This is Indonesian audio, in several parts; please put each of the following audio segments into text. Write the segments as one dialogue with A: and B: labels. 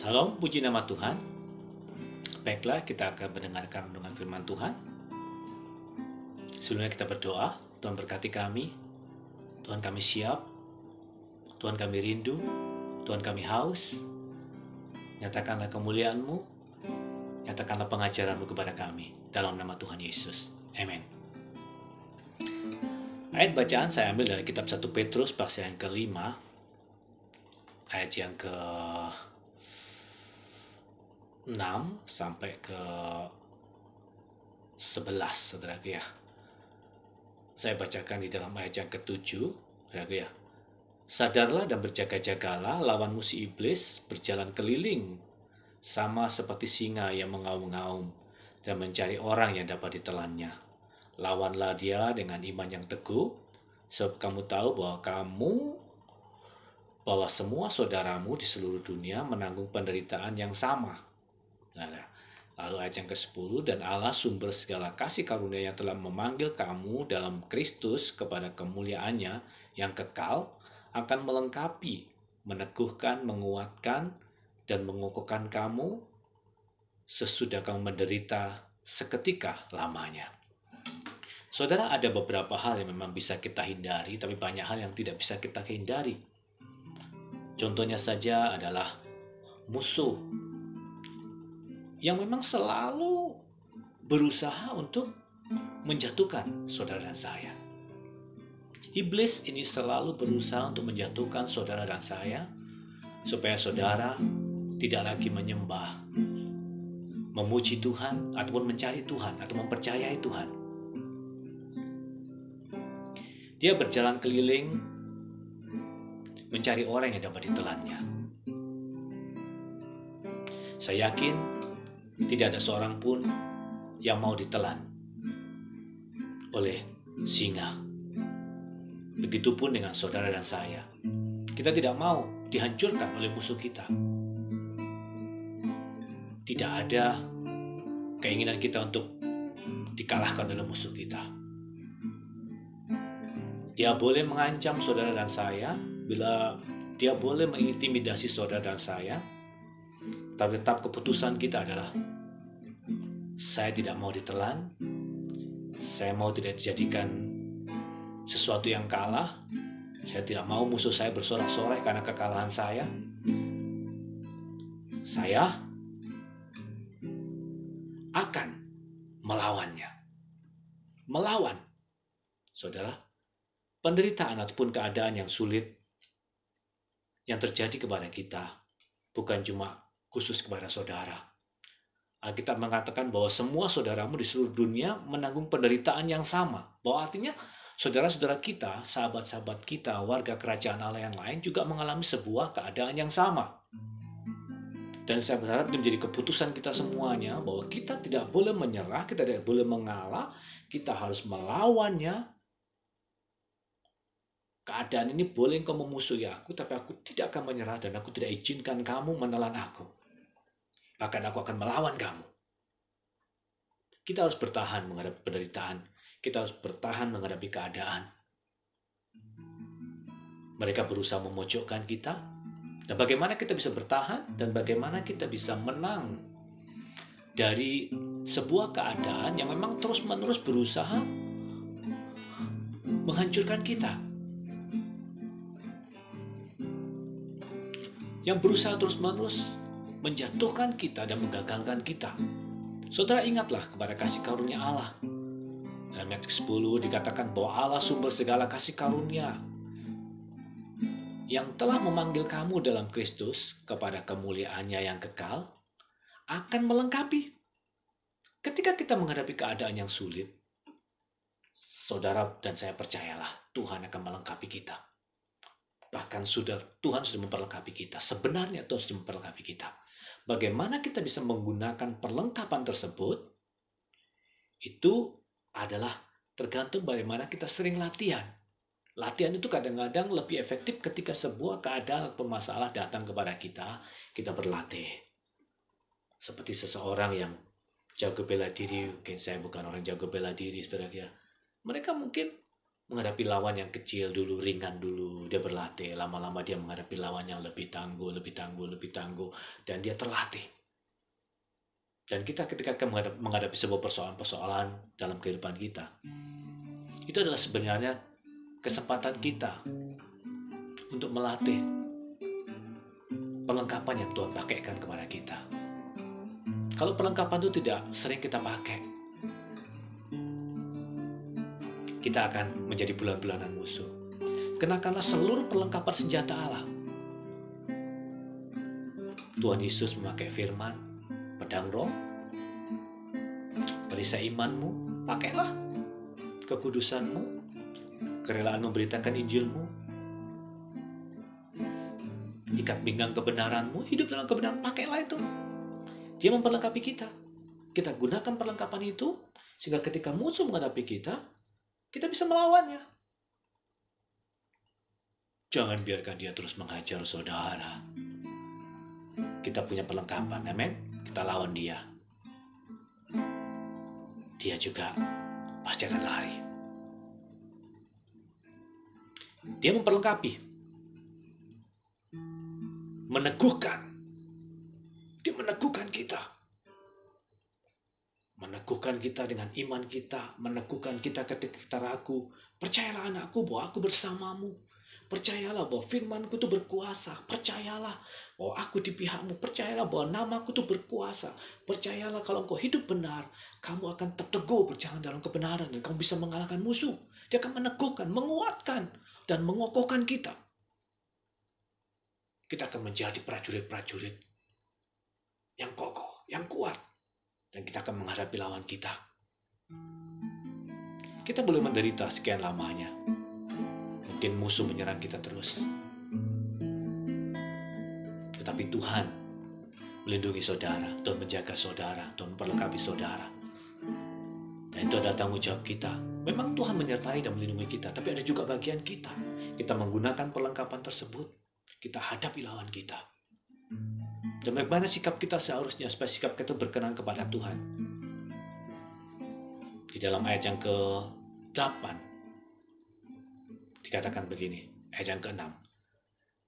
A: Salam, puji nama Tuhan. Baiklah, kita akan mendengarkan renungan firman Tuhan. Sebelumnya kita berdoa. Tuhan berkati kami. Tuhan kami siap. Tuhan kami rindu. Tuhan kami haus. Nyatakanlah kemuliaan-Mu. Nyatakanlah pengajaran-Mu kepada kami. Dalam nama Tuhan Yesus. Amin. Ayat bacaan saya ambil dari kitab 1 Petrus pasal yang kelima. Ayat yang ke 6 sampai ke 11, saudaraku ya. Saya bacakan di dalam ayat yang ke-7, saudaraku ya. Sadarlah dan berjaga-jagalah, lawan musuh iblis berjalan keliling, sama seperti singa yang mengaum-ngaum dan mencari orang yang dapat ditelannya. Lawanlah dia dengan iman yang teguh, sebab kamu tahu bahwa semua saudaramu di seluruh dunia menanggung penderitaan yang sama. Lalu ayat yang ke-10, dan Allah sumber segala kasih karunia yang telah memanggil kamu dalam Kristus kepada kemuliaannya yang kekal akan melengkapi, meneguhkan, menguatkan, dan mengokohkan kamu sesudah kamu menderita seketika lamanya. Saudara, ada beberapa hal yang memang bisa kita hindari, tapi banyak hal yang tidak bisa kita hindari. Contohnya saja adalah musuh yang memang selalu berusaha untuk menjatuhkan saudara dan saya. Iblis ini selalu berusaha untuk menjatuhkan saudara dan saya, supaya saudara tidak lagi menyembah, memuji Tuhan, ataupun mencari Tuhan, atau mempercayai Tuhan. Dia berjalan keliling, mencari orang yang dapat ditelannya. Saya yakin tidak ada seorang pun yang mau ditelan oleh singa. Begitupun dengan saudara dan saya. Kita tidak mau dihancurkan oleh musuh kita. Tidak ada keinginan kita untuk dikalahkan oleh musuh kita. Dia boleh mengancam saudara dan saya, bila dia boleh mengintimidasi saudara dan saya, tapi tetap keputusan kita adalah saya tidak mau ditelan, saya mau tidak dijadikan sesuatu yang kalah, saya tidak mau musuh saya bersorak-sorai karena kekalahan saya. Saya akan melawannya. Melawan, saudara, penderitaan ataupun keadaan yang sulit yang terjadi kepada kita bukan cuma khusus kepada saudara. Alkitab mengatakan bahwa semua saudaramu di seluruh dunia menanggung penderitaan yang sama. Bahwa artinya saudara-saudara kita, sahabat-sahabat kita, warga kerajaan Allah yang lain juga mengalami sebuah keadaan yang sama. Dan saya berharap itu menjadi keputusan kita semuanya, bahwa kita tidak boleh menyerah, kita tidak boleh mengalah, kita harus melawannya. Keadaan ini boleh engkau memusuhi aku, tapi aku tidak akan menyerah dan aku tidak izinkan kamu menelan aku. Bahkan aku akan melawan kamu. Kita harus bertahan menghadapi penderitaan. Kita harus bertahan menghadapi keadaan. Mereka berusaha memojokkan kita. Dan bagaimana kita bisa bertahan dan bagaimana kita bisa menang dari sebuah keadaan yang memang terus-menerus berusaha menghancurkan kita. Yang berusaha terus-menerus menjatuhkan kita dan menggagalkan kita. Saudara, ingatlah kepada kasih karunia Allah. Dalam ayat 10 dikatakan bahwa Allah sumber segala kasih karunia yang telah memanggil kamu dalam Kristus kepada kemuliaannya yang kekal akan melengkapi. Ketika kita menghadapi keadaan yang sulit, saudara dan saya percayalah Tuhan akan melengkapi kita. Bahkan Tuhan sudah memperlengkapi kita. Sebenarnya Tuhan sudah memperlengkapi kita. Bagaimana kita bisa menggunakan perlengkapan tersebut, itu adalah tergantung bagaimana kita sering latihan. Latihan itu kadang-kadang lebih efektif ketika sebuah keadaan atau masalah datang kepada kita, kita berlatih. Seperti seseorang yang jago bela diri, mungkin saya bukan orang jago bela diri, saudara ya. Mereka mungkin menghadapi lawan yang kecil dulu, ringan dulu, dia berlatih. Lama-lama dia menghadapi lawan yang lebih tangguh, dan dia terlatih. Dan kita ketika menghadapi sebuah persoalan-persoalan dalam kehidupan kita, itu adalah sebenarnya kesempatan kita untuk melatih perlengkapan yang Tuhan pakaikan kepada kita. Kalau perlengkapan itu tidak sering kita pakai, kita akan menjadi bulan-bulanan musuh. Kenakanlah seluruh perlengkapan senjata Allah. Tuhan Yesus memakai firman, pedang roh, perisai imanmu, pakailah kekudusanmu, kerelaan memberitakan Injilmu, ikat pinggang kebenaranmu, hidup dalam kebenaran, pakailah itu. Dia memperlengkapi kita. Kita gunakan perlengkapan itu, sehingga ketika musuh menghadapi kita bisa melawannya. Jangan biarkan dia terus menghajar saudara. Kita punya perlengkapan, amin. Kita lawan dia. Dia juga pasti akan lari. Dia memperlengkapi, meneguhkan. Dia meneguhkan kita. Meneguhkan kita dengan iman kita. Meneguhkan kita ketika kita ragu. Percayalah anakku bahwa aku bersamamu. Percayalah bahwa firmanku itu berkuasa. Percayalah bahwa aku di pihakmu. Percayalah bahwa namaku itu berkuasa. Percayalah kalau engkau hidup benar, kamu akan tetap teguh berjalan dalam kebenaran. Dan kamu bisa mengalahkan musuh. Dia akan meneguhkan, menguatkan, dan mengokohkan kita. Kita akan menjadi prajurit-prajurit yang kokoh, yang kuat. Dan kita akan menghadapi lawan kita. Kita boleh menderita sekian lamanya. Mungkin musuh menyerang kita terus. Tetapi Tuhan melindungi saudara, Tuhan menjaga saudara, Tuhan memperlengkapi saudara. Dan itu adalah tanggung jawab kita. Memang Tuhan menyertai dan melindungi kita, tapi ada juga bagian kita. Kita menggunakan perlengkapan tersebut, kita hadapi lawan kita. Dan bagaimana sikap kita seharusnya supaya sikap kita berkenan kepada Tuhan. Di dalam ayat yang ke-8 dikatakan begini, ayat yang ke-6.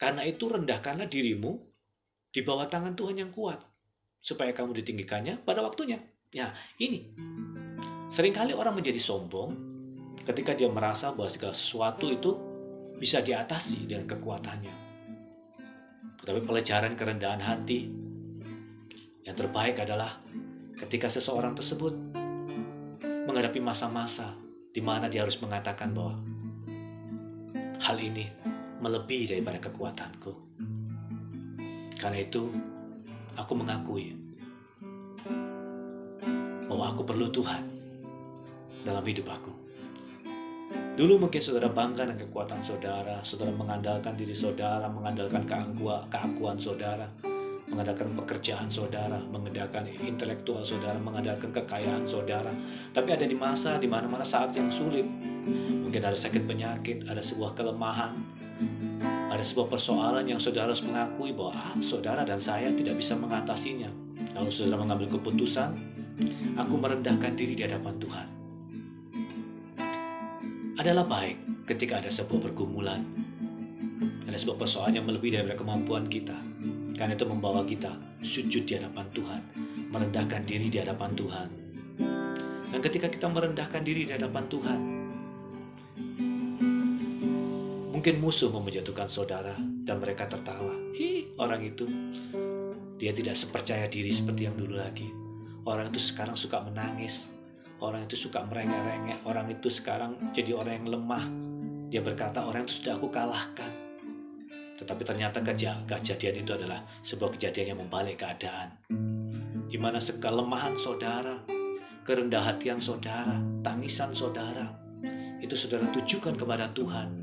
A: Karena itu rendahkanlah dirimu di bawah tangan Tuhan yang kuat, supaya kamu ditinggikannya pada waktunya. Ya, ini. Seringkali orang menjadi sombong ketika dia merasa bahwa segala sesuatu itu bisa diatasi dengan kekuatannya. Tetapi pelajaran kerendahan hati yang terbaik adalah ketika seseorang tersebut menghadapi masa-masa di mana dia harus mengatakan bahwa hal ini melebihi daripada kekuatanku. Karena itu, aku mengakui bahwa aku perlu Tuhan dalam hidup aku. Dulu mungkin saudara bangga dengan kekuatan saudara, saudara mengandalkan diri saudara, mengandalkan keakuan saudara, mengandalkan pekerjaan saudara, mengandalkan intelektual saudara, mengandalkan kekayaan saudara. Tapi ada di masa di mana-mana saat yang sulit. Mungkin ada sakit penyakit, ada sebuah kelemahan, ada sebuah persoalan yang saudara harus mengakui bahwa saudara dan saya tidak bisa mengatasinya. Lalu saudara mengambil keputusan, aku merendahkan diri di hadapan Tuhan. Adalah baik ketika ada sebuah pergumulan, ada sebuah persoalan yang melebihi dari kemampuan kita. Karena itu membawa kita sujud di hadapan Tuhan, merendahkan diri di hadapan Tuhan. Dan ketika kita merendahkan diri di hadapan Tuhan, mungkin musuh mau menjatuhkan saudara dan mereka tertawa. Orang itu, dia tidak sepercaya diri seperti yang dulu lagi. Orang itu sekarang suka menangis. Orang itu suka merengek-rengek. Orang itu sekarang jadi orang yang lemah. Dia berkata, orang itu sudah aku kalahkan. Tetapi ternyata kejadian itu adalah sebuah kejadian yang membalik keadaan. Di mana kelemahan saudara, kerendahan hatian saudara, tangisan saudara, itu saudara tujukan kepada Tuhan.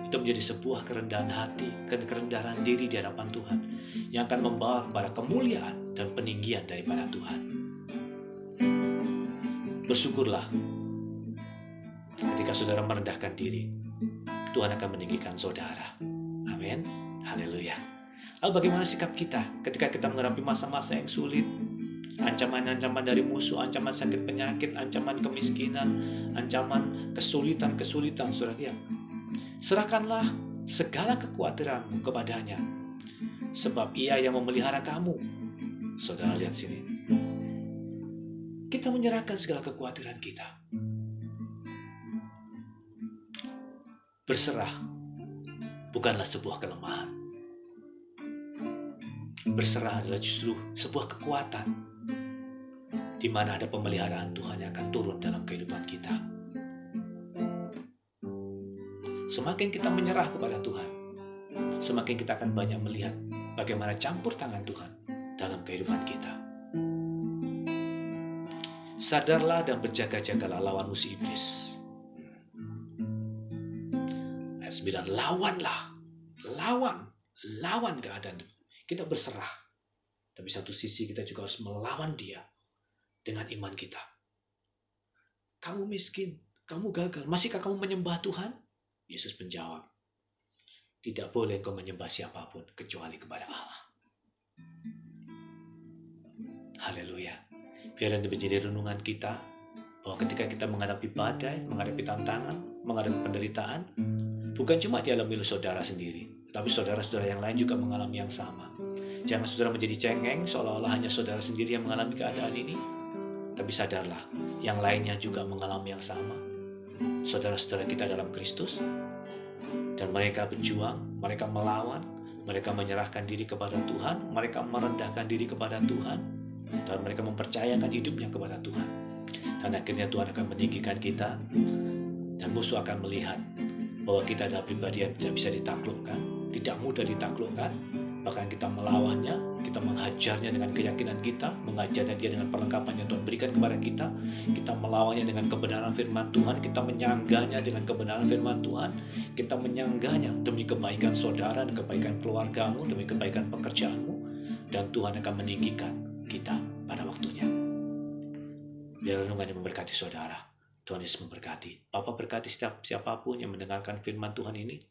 A: Itu menjadi sebuah kerendahan hati dan kerendahan diri di hadapan Tuhan yang akan membawa kepada kemuliaan dan peninggian daripada Tuhan. Bersyukurlah ketika saudara merendahkan diri, Tuhan akan meninggikan saudara. Amin. Haleluya. Lalu bagaimana sikap kita ketika kita menghadapi masa-masa yang sulit? Ancaman-ancaman dari musuh, ancaman sakit penyakit, ancaman kemiskinan, ancaman kesulitan-kesulitan, saudara ya. Serahkanlah segala kekhawatiranmu kepadanya, sebab Ia yang memelihara kamu. Saudara lihat sini. Kita menyerahkan segala kekhawatiran kita. Berserah bukanlah sebuah kelemahan. Berserah adalah justru sebuah kekuatan, di mana ada pemeliharaan Tuhan yang akan turun dalam kehidupan kita. Semakin kita menyerah kepada Tuhan, semakin kita akan banyak melihat bagaimana campur tangan Tuhan dalam kehidupan kita. Sadarlah dan berjaga-jagalah lawan musuh iblis. Ayat 9, lawanlah. Lawan keadaan. Kita berserah. Tapi satu sisi kita juga harus melawan dia dengan iman kita. Kamu miskin, kamu gagal, masihkah kamu menyembah Tuhan? Yesus menjawab, tidak boleh kau menyembah siapapun kecuali kepada Allah. Haleluya. Biar ini menjadi renungan kita, bahwa ketika kita menghadapi badai, menghadapi tantangan, menghadapi penderitaan, bukan cuma dialami oleh saudara sendiri, tapi saudara-saudara yang lain juga mengalami yang sama. Jangan saudara menjadi cengeng, seolah-olah hanya saudara sendiri yang mengalami keadaan ini. Tapi sadarlah, yang lainnya juga mengalami yang sama. Saudara-saudara kita dalam Kristus, dan mereka berjuang, mereka melawan, mereka menyerahkan diri kepada Tuhan, mereka merendahkan diri kepada Tuhan, dan mereka mempercayakan hidupnya kepada Tuhan. Dan akhirnya Tuhan akan meninggikan kita, dan musuh akan melihat bahwa kita adalah pribadi yang tidak bisa ditaklukkan, tidak mudah ditaklukkan. Bahkan kita melawannya, kita menghajarnya dengan keyakinan kita, mengajarnya dia dengan perlengkapan yang Tuhan berikan kepada kita. Kita melawannya dengan kebenaran firman Tuhan, kita menyanggahnya dengan kebenaran firman Tuhan. Kita menyanggahnya demi kebaikan saudara dan kebaikan keluargamu, demi kebaikan pekerjaanmu. Dan Tuhan akan meninggikan kita pada waktunya. Biar renungan yang memberkati saudara. Tuhan Yesus memberkati. Bapak berkati siapapun yang mendengarkan firman Tuhan ini.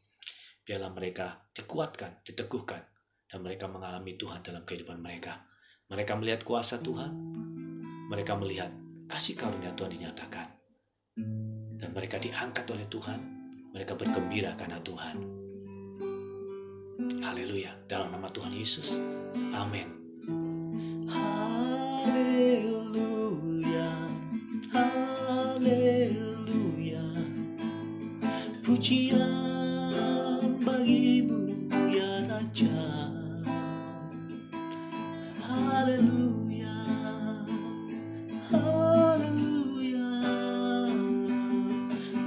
A: Biarlah mereka dikuatkan, diteguhkan, dan mereka mengalami Tuhan dalam kehidupan mereka. Mereka melihat kuasa Tuhan. Mereka melihat kasih karunia Tuhan dinyatakan. Dan mereka diangkat oleh Tuhan. Mereka bergembira karena Tuhan. Haleluya. Dalam nama Tuhan Yesus. Amin. Haleluya. Haleluya. Pujian bagimu ya Raja. Haleluya, haleluya,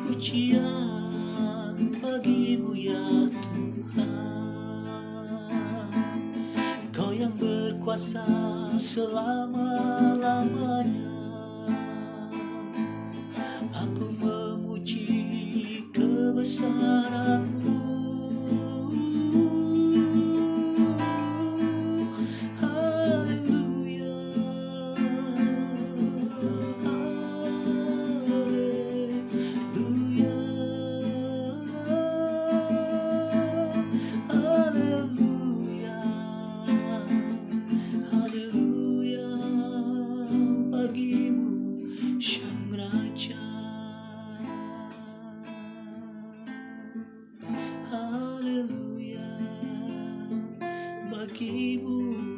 A: pujian bagimu ya Tuhan. Kau yang berkuasa selama-lamanya. Aku memuji kebesaran-Mu. Bagimu